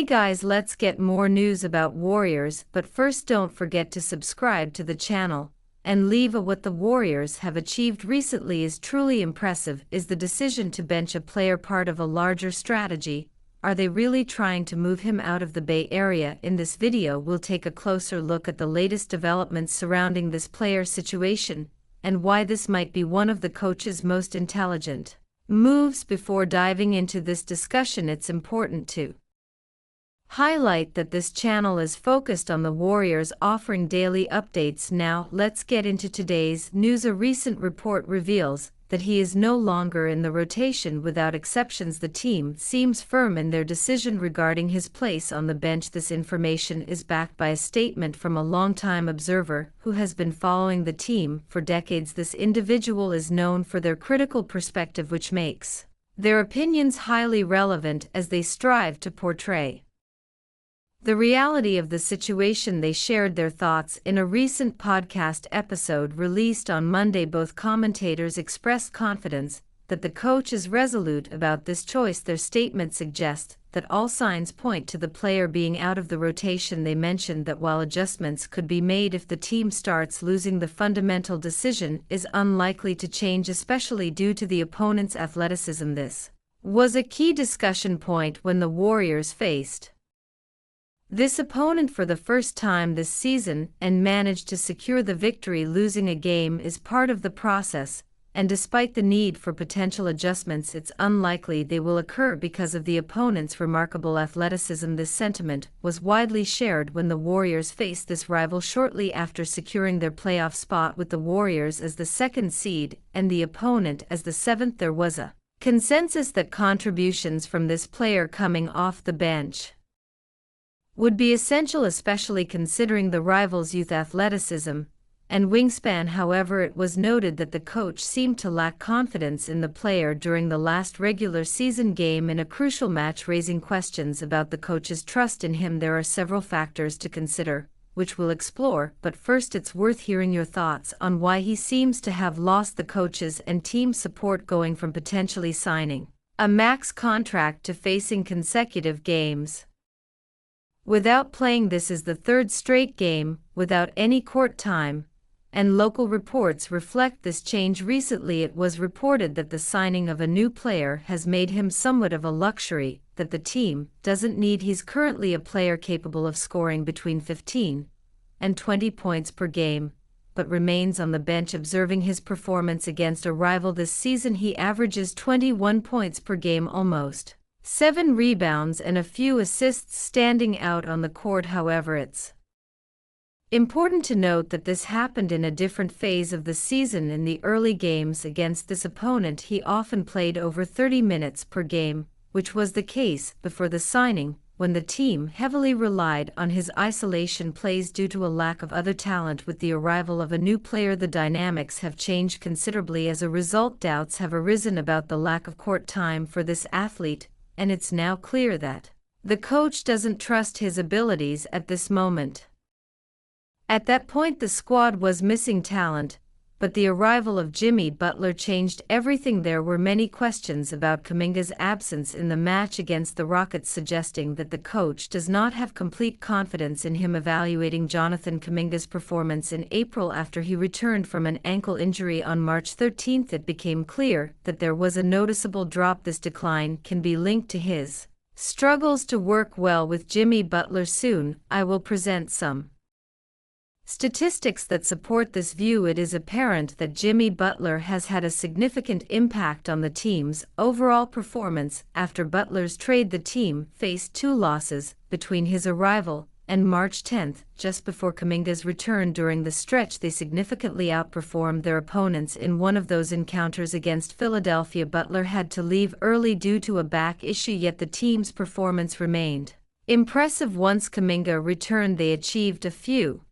Hey guys, let's get more news about Warriors, but first don't forget to subscribe to the channel and leave a what the Warriors have achieved recently is truly impressive. Is the decision to bench a player part of a larger strategy? Are they really trying to move him out of the Bay Area? In this video we'll take a closer look at the latest developments surrounding this player situation and why this might be one of the coach's most intelligent moves. Before diving into this discussion, it's important to highlight that this channel is focused on the Warriors, offering daily updates. Now, let's get into today's news. A recent report reveals that he is no longer in the rotation without exceptions. The team seems firm in their decision regarding his place on the bench. This information is backed by a statement from a longtime observer who has been following the team for decades. This individual is known for their critical perspective, which makes their opinions highly relevant as they strive to portray the reality of the situation. They shared their thoughts in a recent podcast episode released on Monday. Both commentators expressed confidence that the coach is resolute about this choice. Their statement suggests that all signs point to the player being out of the rotation. They mentioned that while adjustments could be made if the team starts losing, the fundamental decision is unlikely to change, especially due to the opponent's athleticism. This was a key discussion point when the Warriors faced this opponent for the first time this season and managed to secure the victory. Losing a game is part of the process, and despite the need for potential adjustments, it's unlikely they will occur because of the opponent's remarkable athleticism. This sentiment was widely shared when the Warriors faced this rival shortly after securing their playoff spot, with the Warriors as the second seed and the opponent as the seventh. There was a consensus that contributions from this player coming off the bench would be essential, especially considering the rival's youth athleticism and wingspan. However, it was noted that the coach seemed to lack confidence in the player during the last regular season game in a crucial match, raising questions about the coach's trust in him. There are several factors to consider, which we'll explore, but first it's worth hearing your thoughts on why he seems to have lost the coach's and team support, going from potentially signing a max contract to facing consecutive games without playing. This is the third straight game without any court time, and local reports reflect this change. Recently it was reported that the signing of a new player has made him somewhat of a luxury that the team doesn't need. He's currently a player capable of scoring between 15 and 20 points per game, but remains on the bench. Observing his performance against a rival this season, he averages 21 points per game, almost 7 rebounds and a few assists, standing out on the court. However, it's important to note that this happened in a different phase of the season. In the early games against this opponent, he often played over 30 minutes per game, which was the case before the signing, when the team heavily relied on his isolation plays due to a lack of other talent. With the arrival of a new player, the dynamics have changed considerably. As a result, doubts have arisen about the lack of court time for this athlete, and it's now clear that the coach doesn't trust his abilities at this moment. At that point, the squad was missing talent, but the arrival of Jimmy Butler changed everything. There were many questions about Kuminga's absence in the match against the Rockets, suggesting that the coach does not have complete confidence in him. Evaluating Jonathan Kuminga's performance in April after he returned from an ankle injury on March 13, it became clear that there was a noticeable drop. This decline can be linked to his struggles to work well with Jimmy Butler. Soon, I will present some statistics that support this view. It is apparent that Jimmy Butler has had a significant impact on the team's overall performance. After Butler's trade, the team faced 2 losses between his arrival and March 10, just before Kuminga's return. During the stretch, they significantly outperformed their opponents. In one of those encounters against Philadelphia, Butler had to leave early due to a back issue, yet the team's performance remained impressive. Once Kuminga returned, they achieved a few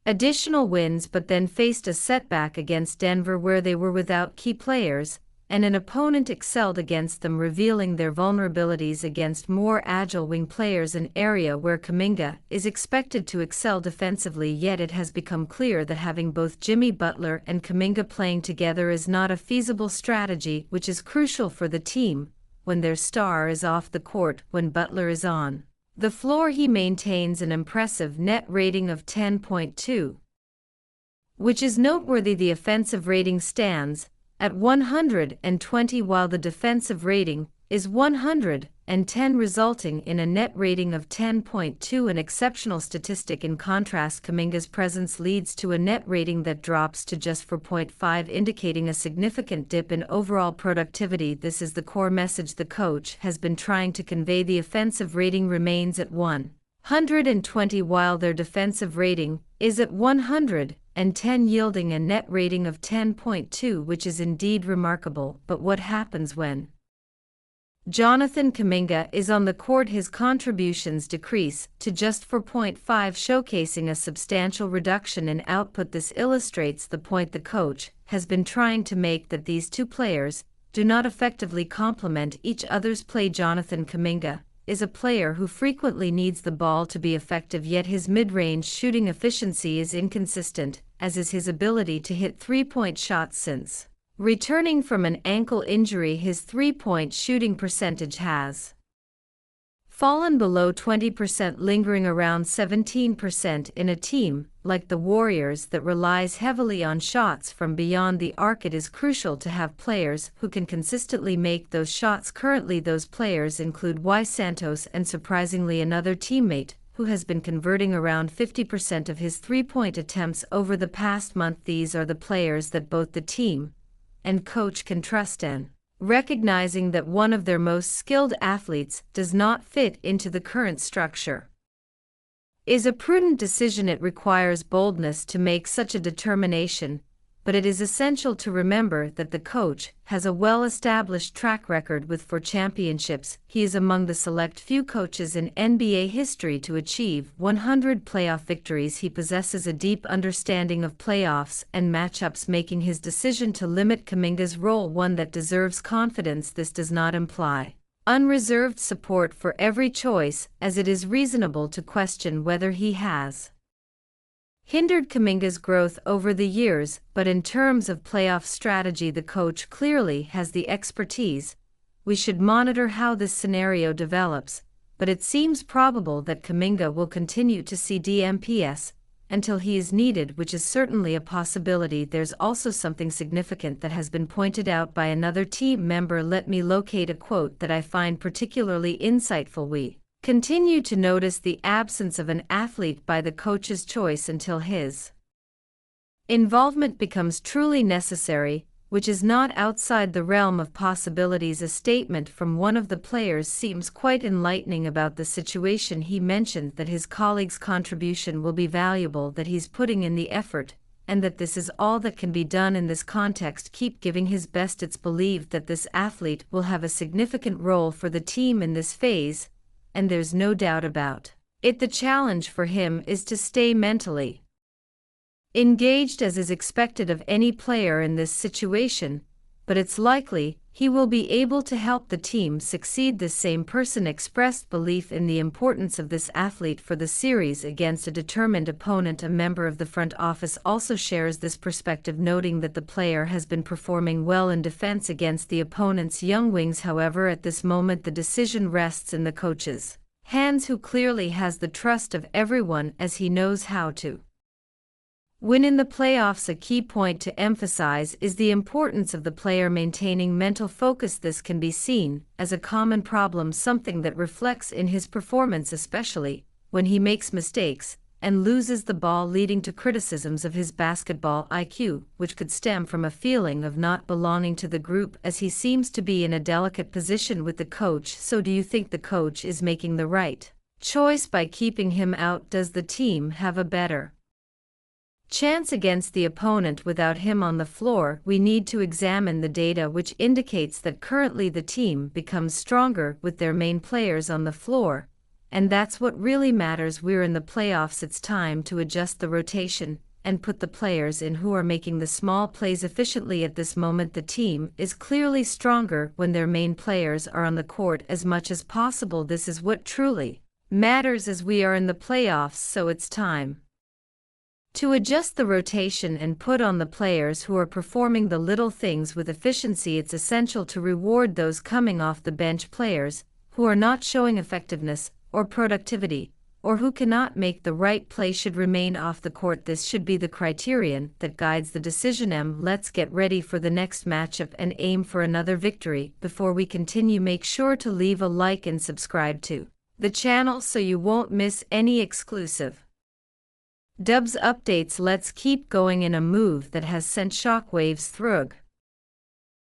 additional wins, but then faced a setback against Denver, where they were without key players, and an opponent excelled against them, revealing their vulnerabilities against more agile wing players, an area where Kuminga is expected to excel defensively. Yet it has become clear that having both Jimmy Butler and Kuminga playing together is not a feasible strategy, which is crucial for the team when their star is off the court when Butler is on the floor. He maintains an impressive net rating of 10.2, which is noteworthy. The offensive rating stands at 120 while the defensive rating is 110, resulting in a net rating of 10.2, an exceptional statistic. In contrast, Kuminga's presence leads to a net rating that drops to just 4.5, indicating a significant dip in overall productivity. This is the core message the coach has been trying to convey. The offensive rating remains at 120 while their defensive rating is at 110, yielding a net rating of 10.2, which is indeed remarkable. But what happens when Jonathan Kuminga is on the court? His contributions decrease to just 4.5, showcasing a substantial reduction in output. This illustrates the point the coach has been trying to make, that these two players do not effectively complement each other's play. Jonathan Kuminga is a player who frequently needs the ball to be effective, yet his mid-range shooting efficiency is inconsistent, as is his ability to hit three-point shots. Since returning from an ankle injury, his three-point shooting percentage has fallen below 20%, lingering around 17%. In a team like the Warriors that relies heavily on shots from beyond the arc, it is crucial to have players who can consistently make those shots. Currently, those players include Y. Santos and, surprisingly, another teammate who has been converting around 50% of his three-point attempts over the past month. These are the players that both the team and coach can trust in. Recognizing that one of their most skilled athletes does not fit into the current structure is a prudent decision. It requires boldness to make such a determination, but it is essential to remember that the coach has a well-established track record with 4 championships. He is among the select few coaches in NBA history to achieve 100 playoff victories. He possesses a deep understanding of playoffs and matchups, making his decision to limit Kuminga's role one that deserves confidence. This does not imply unreserved support for every choice, as it is reasonable to question whether he has hindered Kuminga's growth over the years, but in terms of playoff strategy, the coach clearly has the expertise. We should monitor how this scenario develops, but it seems probable that Kuminga will continue to see DMPS until he is needed, which is certainly a possibility. There's also something significant that has been pointed out by another team member. Let me locate a quote that I find particularly insightful. We continue to notice the absence of an athlete by the coach's choice until his involvement becomes truly necessary, which is not outside the realm of possibilities. A statement from one of the players seems quite enlightening about the situation. He mentioned that his colleague's contribution will be valuable, that he's putting in the effort, and that this is all that can be done in this context. Keep giving his best. It's believed that this athlete will have a significant role for the team in this phase, and there's no doubt about it. The challenge for him is to stay mentally engaged, as is expected of any player in this situation, but it's likely he will be able to help the team succeed. This same person expressed belief in the importance of this athlete for the series against a determined opponent. A member of the front office also shares this perspective, noting that the player has been performing well in defense against the opponent's young wings. However, at this moment the decision rests in the coach's hands, who clearly has the trust of everyone as he knows how to win in the playoffs. A key point to emphasize is the importance of the player maintaining mental focus. This can be seen as a common problem, something that reflects in his performance, especially when he makes mistakes and loses the ball, leading to criticisms of his basketball IQ, which could stem from a feeling of not belonging to the group, as he seems to be in a delicate position with the coach. So do you think the coach is making the right choice by keeping him out? Does the team have a better chance against the opponent without him on the floor? We need to examine the data, which indicates that currently the team becomes stronger with their main players on the floor, and that's what really matters. We're in the playoffs. It's time to adjust the rotation and put the players in who are making the small plays efficiently. At this moment, the team is clearly stronger when their main players are on the court as much as possible. This is what truly matters as we are in the playoffs, so it's time To adjust the rotation and put on the players who are performing the little things with efficiency, it's essential to reward those coming off the bench players who are not showing effectiveness or productivity, or who cannot make the right play should remain off the court. This should be the criterion that guides the decision. Let's get ready for the next matchup and aim for another victory. Before we continue, make sure to leave a like and subscribe to the channel so you won't miss any exclusive dubs updates. Let's keep going in a move that has sent shockwaves through